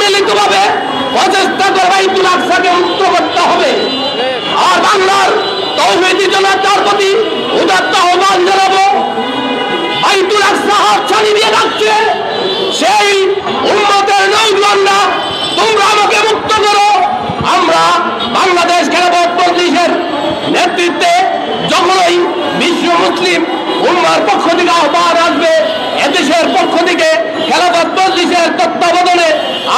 সম্মিলিতভাবে প্রচেষ্টা করে বাইতুল আকসাকে মুক্ত করতে হবে। আর বাংলার তৌহিদি জনতার প্রতি উদাত্ত আহ্বান জানাবো, বাইতুল আকসা হাতছানি দিয়ে রাখছে সেই উম্মতের নওজওয়ানরা, তোমরা আমাকে মুক্ত করো। আমরা বাংলাদেশ খেলাফত মজলিসের নেতৃত্বে যখনই বিশ্ব মুসলিম উম্মার পক্ষ থেকে আহ্বান আসবে, এদেশের পক্ষ থেকে খেলাফত মজলিসের তত্ত্বাবধানে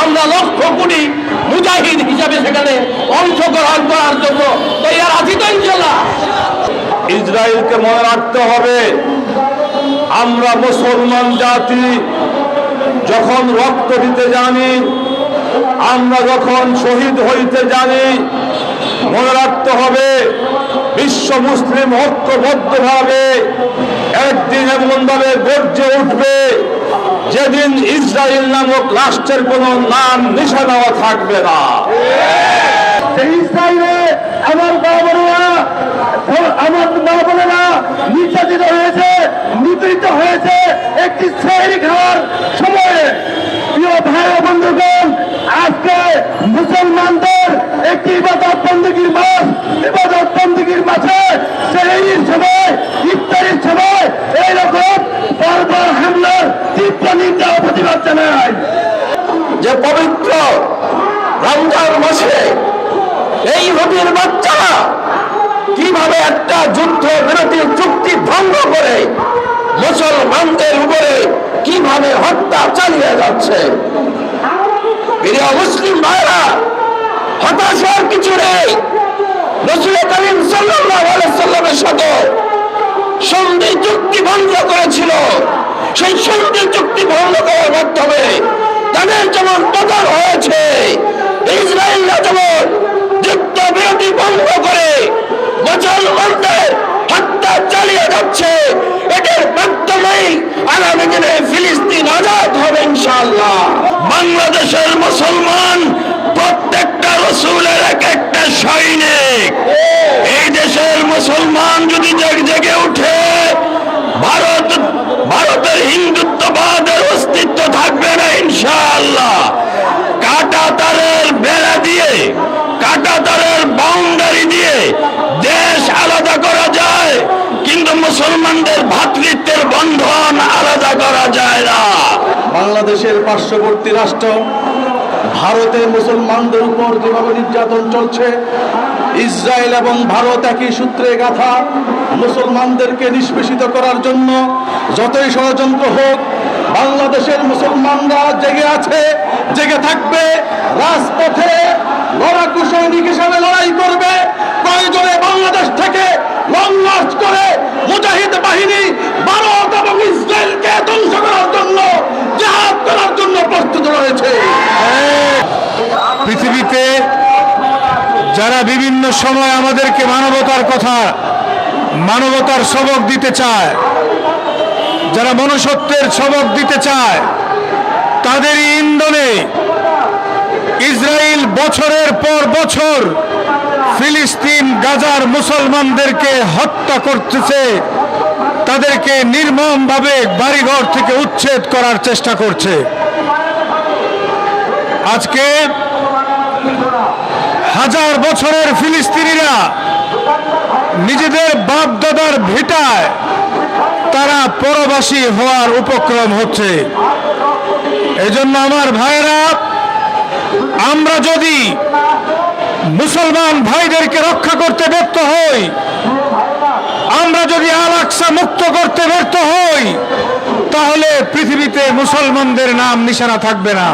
আমরা লক্ষ কোটি মুজাহিদ হিসাবে সেখানে অংশগ্রহণ করার জন্য তৈরি আছি তো ইনশাআল্লাহ। ইসরায়েলকে মনে রাখতে হবে, আমরা মুসলমান জাতি যখন রক্ত দিতে জানি, আমরা যখন শহীদ হইতে জানি, মনে রাখতে হবে বিশ্ব মুসলিম ঐক্যবদ্ধভাবে একদিন এমনভাবে গর্জে উঠবে যেদিন ইসরায়েল নামক রাষ্ট্রের কোনো নাম নিশানাও থাকবে না। ইসরায়েলে আমার মা বোনেরা নির্যাতিত হয়েছে, নিপীড়িত হয়েছে একটি শ্রেণী খাওয়ার সময়ে। প্রিয় ভাই ও বন্ধুগণ, আজকে মুসলমানদের একটি ইবাদত বন্দীর মাস, ইবাদত বন্দীর মাঝে শ্রেণীর সময়, ইফতারির সময় এইরকম বারবার হামলার তীব্র নিন্দা ও প্রতিবাদ জানায়। যে পবিত্র রমজান মাসে এই ইহুদির বাচ্চারা কিভাবে একটা যুদ্ধ বিরতির চুক্তি ভঙ্গ করে মুসলমানদের উপরে কিভাবে হত্যা চালিয়ে যাচ্ছে। প্রিয় মুসলিম ভাইরা, হতাশার কিছু নেই। রাসূল করিম সাল্লাল্লাহু আলাইহি সাল্লামের সাথে সন্ধি চুক্তি ভঙ্গ করেছিল। সেই সন্ধি চুক্তি ভঙ্গ করার মাধ্যমে তাদের যেমন পতন হয়েছে, ইসরায়েলরা যেমন যুদ্ধ বিরতি ভঙ্গ করে মুসলমানদের হত্যা চালিয়ে যাচ্ছে, এটার মাধ্যমেই আগামী দিনে ফিলিস্তিন আজাদ হবে ইনশাআল্লাহ। বাংলাদেশের মুসলমান প্রত্যেকটা রাসূলের এক একটা সৈনিক। এই দেশের মুসলমান যদি জেগে ওঠে, ভারতের হিন্দুত্ববাদের অস্তিত্ব থাকবে না ইনশাআল্লাহ। কাঁটাতারের বেড়া দিয়ে, কাঁটাতারের বাউন্ডারি দিয়ে দেশ আলাদা করা যায়, কিন্তু মুসলমানদের ভ্রাতৃত্বের বন্ধন আলাদা করা যায় না। বাংলাদেশের পার্শ্ববর্তী রাষ্ট্র ভারতে মুসলমানদের উপর যেভাবে নির্যাতন চলছে, ইসরায়েল এবং ভারত একই সূত্রে গাঁথা। মুসলমানদেরকে নিষ্পেষিত করার জন্য যতই ষড়যন্ত্র হোক, বাংলাদেশের মুসলমানরা জেগে আছে, জেগে থাকবে, রাজপথে লড়াকু সৈনিক হিসেবে লড়াই করবে। প্রয়োজনে বাংলাদেশ থেকে লং মার্চ করে মুজাহিদ বাহিনী ভারত এবং ইসরায়েলকে ধ্বংস করার জন্য, জিহাদ করার জন্য প্রস্তুত রয়েছে। পৃথিবীতে যারা বিভিন্ন সময় আমাদেরকে মানবতার কথা, মানবতার সবক দিতে চায়, যারা মনুষ্যত্বের সবক দিতে চায়, তাদেরই ইন্ধনে ইসরায়েল বছরের পর বছর ফিলিস্তিন গাজার মুসলমানদেরকে হত্যা করতেছে, তাদেরকে নির্মমভাবে বাড়িঘর থেকে উচ্ছেদ করার চেষ্টা করছে। আজকে হাজার বছরের ফিলিস্তিনিরা নিজেদের বাপ দাদার ভিটায় তারা পরবাসী হওয়ার উপক্রম হচ্ছে। এজন্য আমার ভাইয়েরা, আমরা যদি মুসলমান ভাইদেরকে রক্ষা করতে ব্যর্থ হই, আমরা যদি আল আকসা মুক্ত করতে ব্যর্থ হই, তাহলে পৃথিবীতে মুসলমানদের নাম নিশানা থাকবে না।